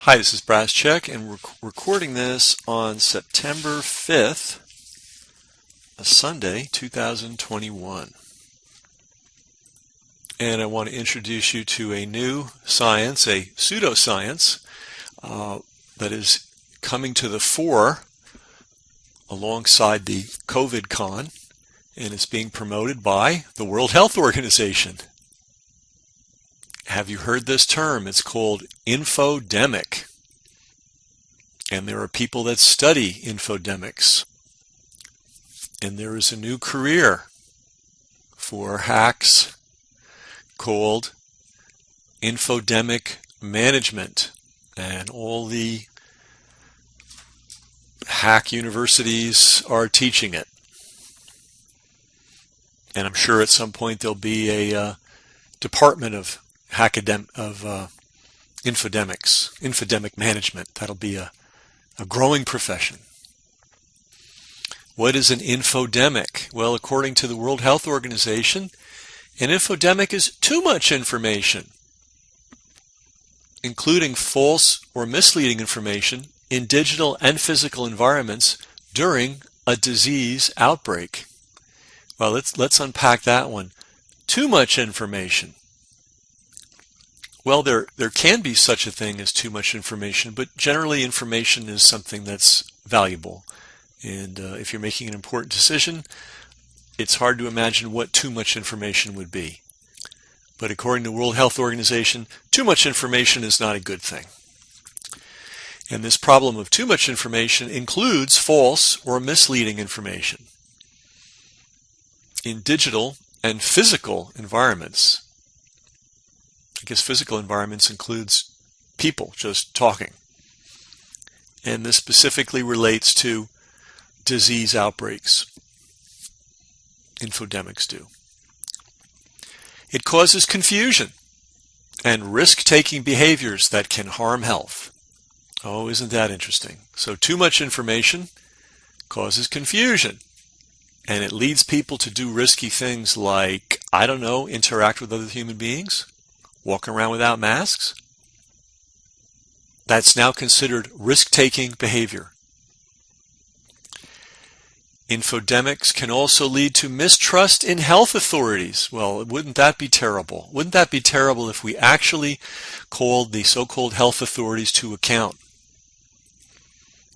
Hi, this is Brass and we're recording this on September 5th, a Sunday, 2021. And I want to introduce you to a new science, a pseudoscience, that is coming to the fore alongside the COVID con, and it's being promoted by the World Health Organization. Have you heard this term? It's called infodemic. And there are people that study infodemics. And there is a new career for hacks called infodemic management. And all the hack universities are teaching it. And I'm sure at some point there'll be a department of infodemic management. That'll be a growing profession. What is an infodemic? Well, according to the World Health Organization, an infodemic is too much information, including false or misleading information in digital and physical environments during a disease outbreak. Well, let's unpack that one. Too much information. Well, there can be such a thing as too much information, but generally information is something that's valuable. And if you're making an important decision, it's hard to imagine what too much information would be. But according to the World Health Organization, too much information is not a good thing. And this problem of too much information includes false or misleading information in digital and physical environments. I guess physical environments includes people just talking. And this specifically relates to disease outbreaks. Infodemics do. It causes confusion and risk-taking behaviors that can harm health. Oh, isn't that interesting? So too much information causes confusion. And it leads people to do risky things like, I don't know, interact with other human beings. Walking around without masks? That's now considered risk-taking behavior. Infodemics can also lead to mistrust in health authorities. Well, wouldn't that be terrible? Wouldn't that be terrible if we actually called the so-called health authorities to account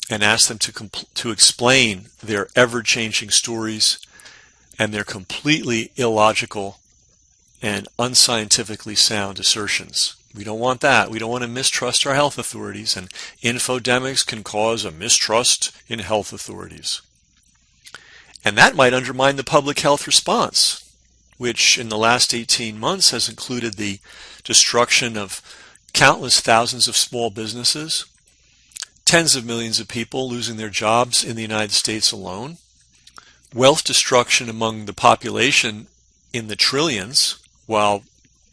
and asked them to explain their ever-changing stories and their completely illogical and unscientifically sound assertions? We don't want that. We don't want to mistrust our health authorities, and infodemics can cause a mistrust in health authorities. And that might undermine the public health response, which in the last 18 months has included the destruction of countless thousands of small businesses, tens of millions of people losing their jobs in the United States alone, wealth destruction among the population in the trillions, while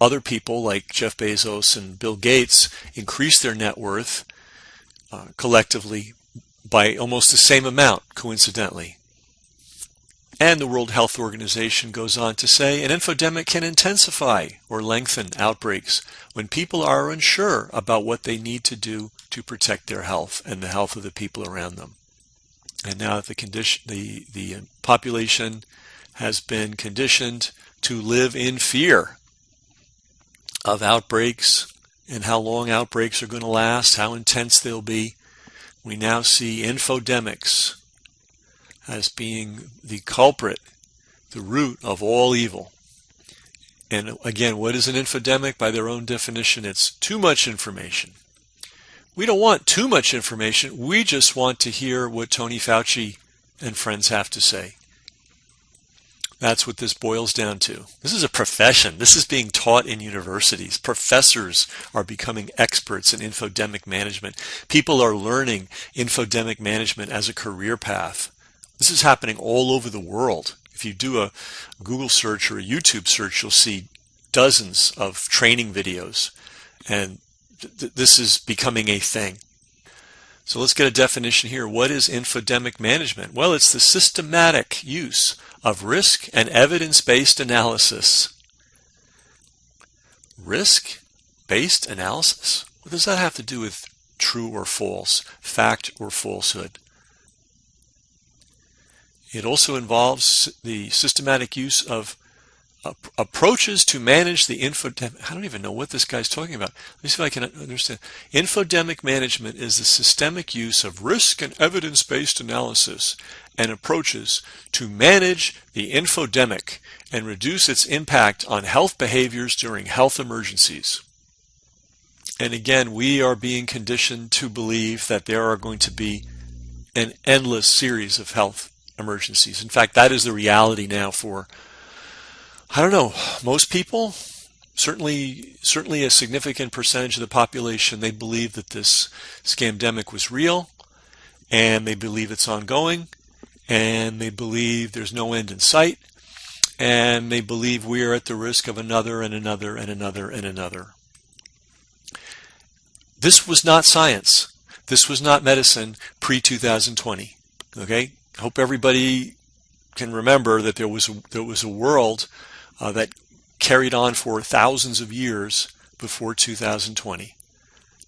other people like Jeff Bezos and Bill Gates increase their net worth collectively by almost the same amount, coincidentally. And the World Health Organization goes on to say an infodemic can intensify or lengthen outbreaks when people are unsure about what they need to do to protect their health and the health of the people around them. And now that the population has been conditioned to live in fear of outbreaks and how long outbreaks are going to last, how intense they'll be, we now see infodemics as being the culprit, the root of all evil. And again, what is an infodemic? By their own definition, it's too much information. We don't want too much information. We just want to hear what Tony Fauci and friends have to say. That's what this boils down to. This is a profession. This is being taught in universities. Professors are becoming experts in infodemic management. People are learning infodemic management as a career path. This is happening all over the world. If you do a Google search or a YouTube search, you'll see dozens of training videos. And this is becoming a thing. So let's get a definition here. What is infodemic management? Well, it's the systematic use of risk and evidence-based analysis. Risk-based analysis? What does that have to do with true or false, fact or falsehood. It also involves the systematic use of approaches to manage the infodemic. I don't even know what this guy's talking about. Let me see if I can understand. Infodemic management is the systemic use of risk and evidence-based analysis and approaches to manage the infodemic and reduce its impact on health behaviors during health emergencies. And again, we are being conditioned to believe that there are going to be an endless series of health emergencies. In fact, that is the reality now for, I don't know, most people, certainly a significant percentage of the population. They believe that this scamdemic was real, and they believe it's ongoing, and they believe there's no end in sight, and they believe we are at the risk of another and another and another and another. This was not science. This was not medicine pre-2020. Okay? I hope everybody can remember that there was a world that carried on for thousands of years before 2020.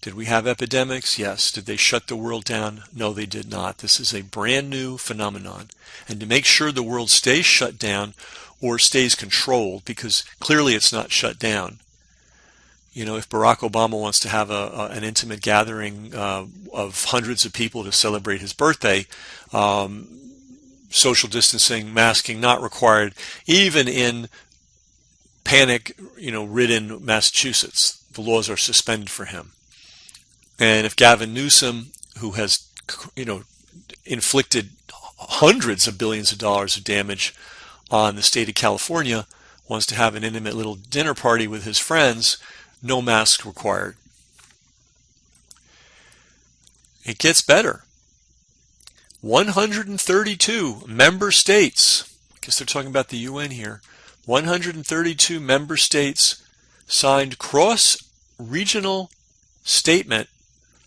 Did we have epidemics? Yes. Did they shut the world down? No, they did not. This is a brand new phenomenon. And to make sure the world stays shut down or stays controlled, because clearly it's not shut down. You know, if Barack Obama wants to have an intimate gathering of hundreds of people to celebrate his birthday, social distancing, masking not required, even in panic-ridden Massachusetts. The laws are suspended for him. And if Gavin Newsom, who has, inflicted hundreds of billions of dollars of damage on the state of California, wants to have an intimate little dinner party with his friends, no mask required. It gets better. 132 member states, I guess they're talking about the UN here, 132 member states signed cross-regional statement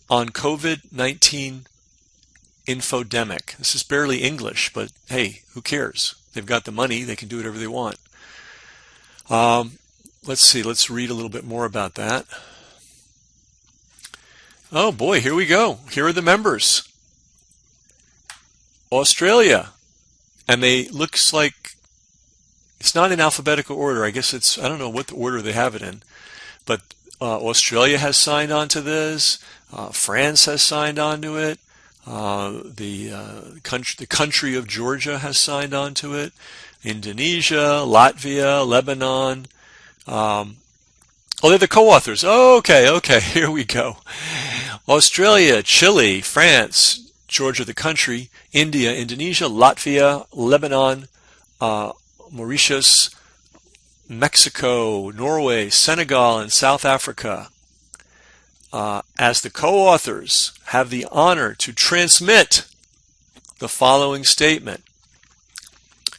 on COVID-19 infodemic. This is barely English, but hey, who cares? They've got the money, they can do whatever they want. Let's see, let's read a little bit more about that. Oh boy, here we go. Here are the members. Australia. And looks like, it's not in alphabetical order. I guess I don't know what order they have it in. But Australia has signed on to this. France has signed on to it. The country of Georgia has signed on to it. Indonesia, Latvia, Lebanon. They're the co-authors. Okay, here we go. Australia, Chile, France, Georgia the country, India, Indonesia, Latvia, Lebanon, Mauritius, Mexico, Norway, Senegal, and South Africa, as the co-authors, have the honor to transmit the following statement.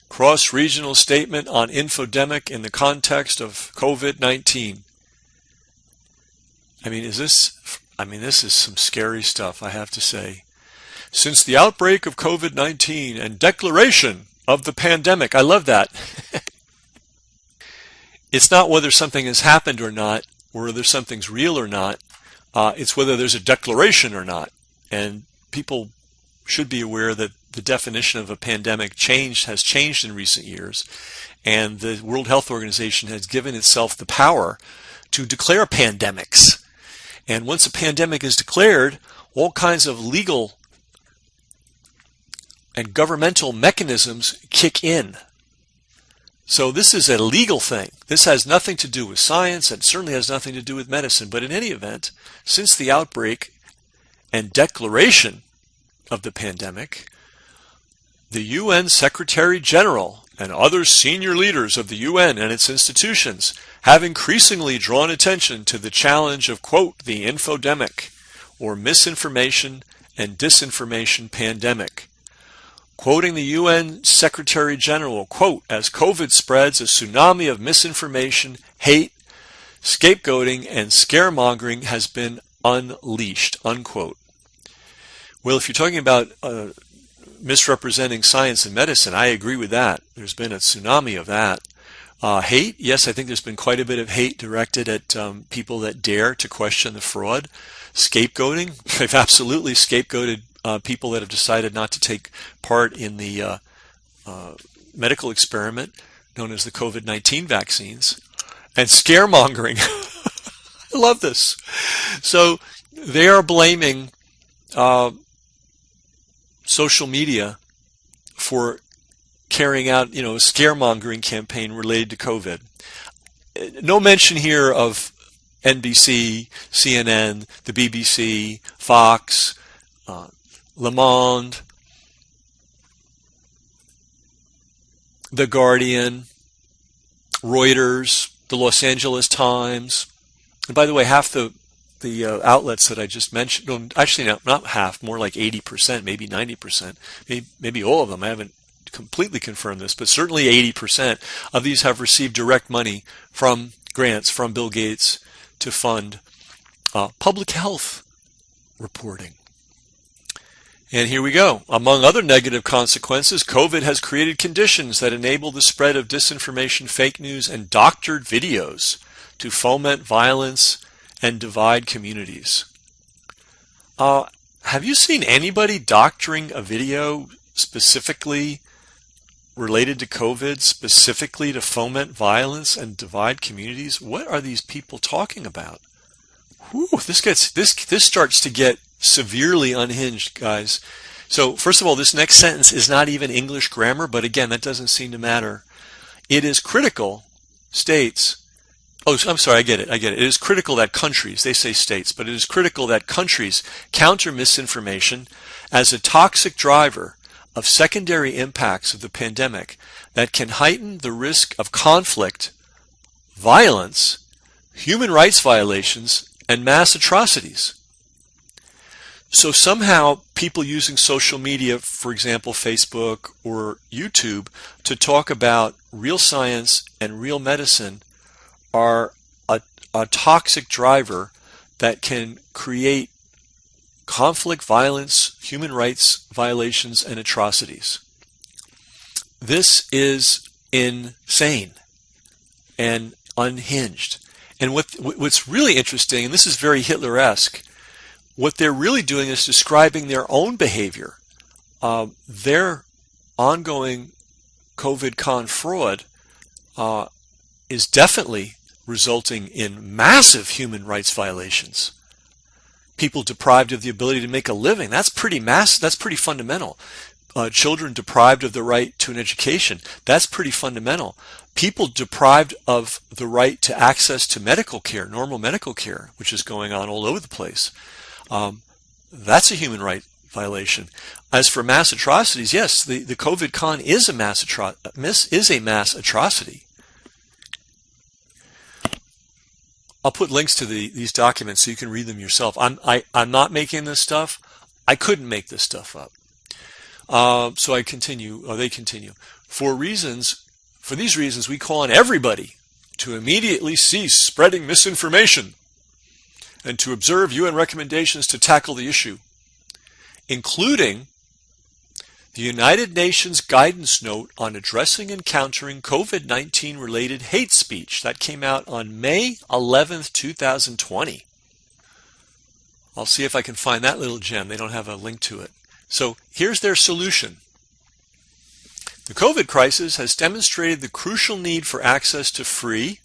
Cross-regional statement on infodemic in the context of COVID-19. This is some scary stuff, I have to say. Since the outbreak of COVID-19 and declaration of the pandemic, I love that. It's not whether something has happened or not, or whether something's real or not. It's whether there's a declaration or not. And people should be aware that the definition of a pandemic has changed in recent years, and the World Health Organization has given itself the power to declare pandemics. And once a pandemic is declared, all kinds of legal and governmental mechanisms kick in. So this is a legal thing. This has nothing to do with science, and certainly has nothing to do with medicine. But in any event, since the outbreak and declaration of the pandemic, the UN Secretary General and other senior leaders of the UN and its institutions have increasingly drawn attention to the challenge of, quote, the infodemic, or misinformation and disinformation pandemic. Quoting the UN Secretary General, quote, as COVID spreads, a tsunami of misinformation, hate, scapegoating, and scaremongering has been unleashed, unquote. Well, if you're talking about misrepresenting science and medicine, I agree with that. There's been a tsunami of that. Hate, yes, I think there's been quite a bit of hate directed at people that dare to question the fraud. Scapegoating, they've absolutely scapegoated people that have decided not to take part in the medical experiment known as the COVID-19 vaccines. And scaremongering, I love this. So they are blaming social media for carrying out, a scaremongering campaign related to COVID. No mention here of NBC, CNN, the BBC, Fox, Le Monde, The Guardian, Reuters, the Los Angeles Times. And by the way, half the outlets that I just mentioned, actually not half, more like 80%, maybe 90%, maybe all of them. I haven't completely confirmed this, but certainly 80% of these have received direct money from grants from Bill Gates to fund public health reporting. And here we go. Among other negative consequences, COVID has created conditions that enable the spread of disinformation, fake news, and doctored videos to foment violence and divide communities. Have you seen anybody doctoring a video specifically related to COVID, specifically to foment violence and divide communities? What are these people talking about? Whew, this starts to get severely unhinged, guys. So first of all, this next sentence is not even English grammar, but again, that doesn't seem to matter. It is critical, states. Oh, I'm sorry, I get it. It is critical that countries, they say states, but it is critical that countries counter misinformation as a toxic driver of secondary impacts of the pandemic that can heighten the risk of conflict, violence, human rights violations, and mass atrocities. So somehow people using social media, for example, Facebook or YouTube, to talk about real science and real medicine are a toxic driver that can create conflict, violence, human rights violations, and atrocities. This is insane and unhinged. And what's really interesting, and this is very Hitler-esque, what they're really doing is describing their own behavior. Their ongoing COVID con fraud is definitely resulting in massive human rights violations. People deprived of the ability to make a living. That's pretty fundamental. Children deprived of the right to an education. That's pretty fundamental. People deprived of the right to access to medical care, normal medical care, which is going on all over the place. That's a human right violation. As for mass atrocities, yes, the COVID con is a mass atrocity. I'll put links to these documents so you can read them yourself. I'm not making this stuff. I couldn't make this stuff up. So I continue, or they continue. For these reasons, we call on everybody to immediately cease spreading misinformation and to observe UN recommendations to tackle the issue, including the United Nations Guidance Note on Addressing and Countering COVID-19 related hate speech. That came out on May 11th, 2020. I'll see if I can find that little gem. They don't have a link to it. So here's their solution. The COVID crisis has demonstrated the crucial need for access to free,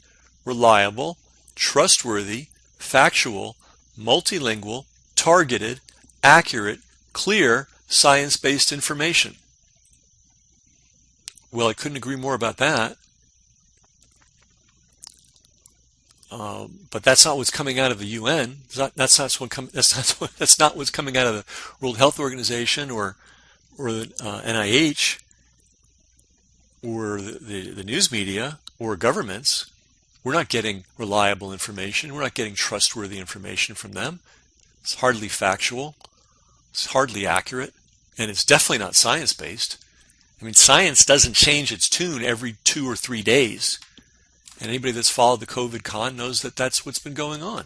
reliable, trustworthy, factual, multilingual, targeted, accurate, clear, science-based information. Well, I couldn't agree more about that. But that's not what's coming out of the UN. That's not what's coming out of the World Health Organization or the NIH or the news media or governments. We're not getting reliable information. We're not getting trustworthy information from them. It's hardly factual. It's hardly accurate. And it's definitely not science-based. I mean, science doesn't change its tune every 2 or 3 days. And anybody that's followed the COVID con knows that that's what's been going on.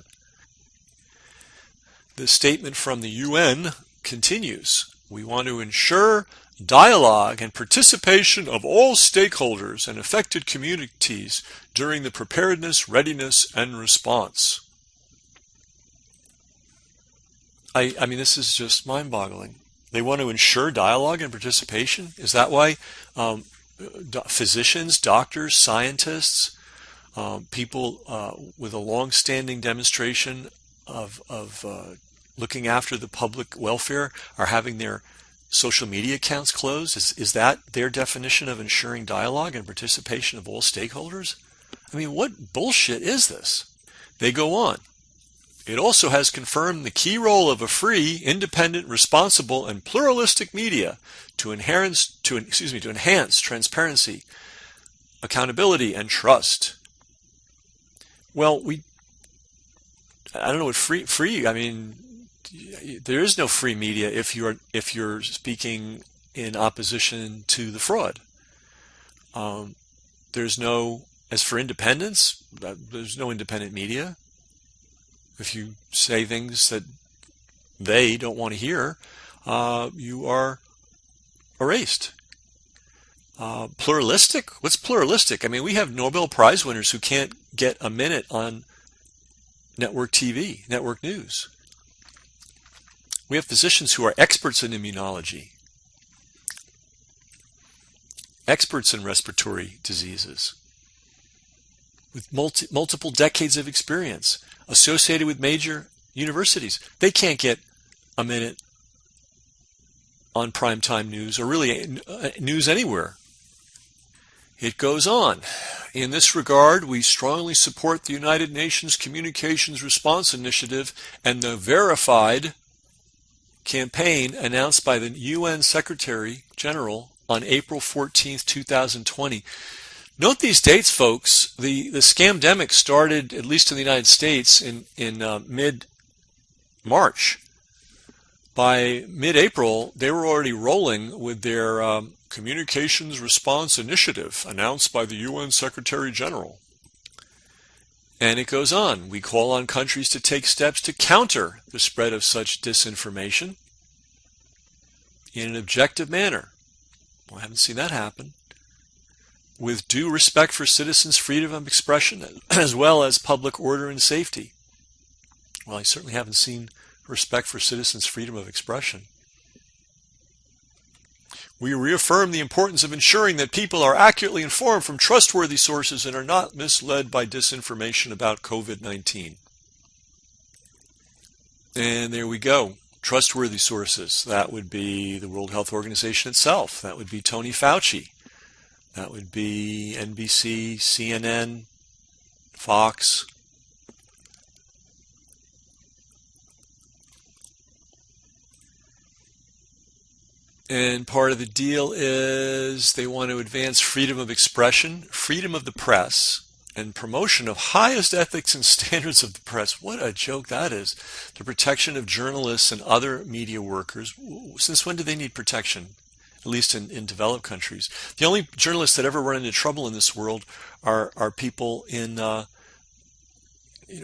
The statement from the UN continues. We want to ensure dialogue and participation of all stakeholders and affected communities during the preparedness, readiness, and response. I mean, this is just mind-boggling. They want to ensure dialogue and participation? Is that why physicians, doctors, scientists, people with a long-standing demonstration of looking after the public welfare are having their social media accounts closed? Is that their definition of ensuring dialogue and participation of all stakeholders? I mean, what bullshit is this? They go on. It also has confirmed the key role of a free, independent, responsible, and pluralistic media to enhance transparency, accountability, and trust. Well, I don't know what free. I mean, there is no free media if you're speaking in opposition to the fraud. There's no, as for independence, there's no independent media. If you say things that they don't want to hear, you are erased. Pluralistic? What's pluralistic? I mean, we have Nobel Prize winners who can't get a minute on network TV, network news. We have physicians who are experts in immunology, experts in respiratory diseases, with multiple decades of experience, associated with major universities. They can't get a minute on primetime news, or really news anywhere. It goes on. In this regard, we strongly support the United Nations Communications Response Initiative and the verified campaign announced by the UN Secretary General on April 14th, 2020. Note these dates, folks. The scamdemic started, at least in the United States, in mid-March. By mid-April, they were already rolling with their Communications Response Initiative announced by the UN Secretary General. And it goes on. We call on countries to take steps to counter the spread of such disinformation in an objective manner. Well, I haven't seen that happen. With due respect for citizens' freedom of expression as well as public order and safety. Well, I certainly haven't seen respect for citizens' freedom of expression. We reaffirm the importance of ensuring that people are accurately informed from trustworthy sources and are not misled by disinformation about COVID-19. And there we go. Trustworthy sources. That would be the World Health Organization itself. That would be Tony Fauci. That would be NBC, CNN, Fox. And part of the deal is they want to advance freedom of expression, freedom of the press, and promotion of highest ethics and standards of the press. What a joke that is. The protection of journalists and other media workers. Since when do they need protection? At least in developed countries. The only journalists that ever run into trouble in this world are people in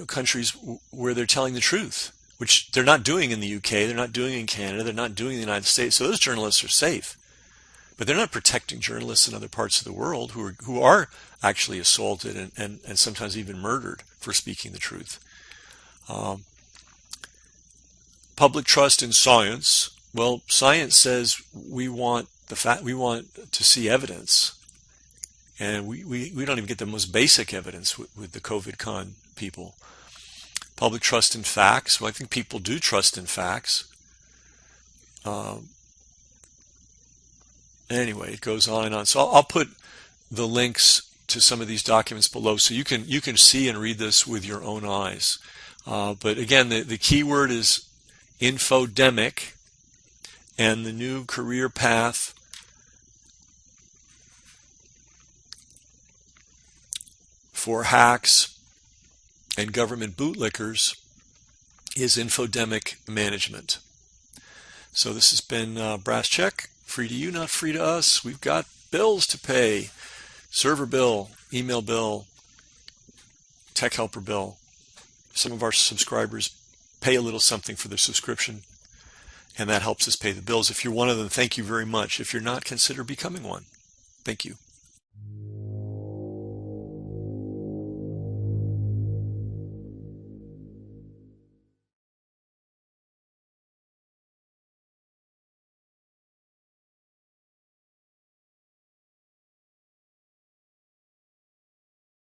countries where they're telling the truth, which they're not doing in the UK, they're not doing in Canada, they're not doing in the United States. So those journalists are safe. But they're not protecting journalists in other parts of the world who are actually assaulted and sometimes even murdered for speaking the truth. Public trust in science. Well, science says we want to see evidence, and we don't even get the most basic evidence with the COVID con people. Public trust in facts. Well, I think people do trust in facts. Anyway, it goes on and on. So I'll put the links to some of these documents below, so you can see and read this with your own eyes. But again, the key word is infodemic, and the new career path for hacks and government bootlickers is infodemic management. So this has been Brass Check. Free to you, not free to us. We've got bills to pay. Server bill, email bill, tech helper bill. Some of our subscribers pay a little something for their subscription. and that helps us pay the bills. If you're one of them, thank you very much. If you're not, consider becoming one. Thank you.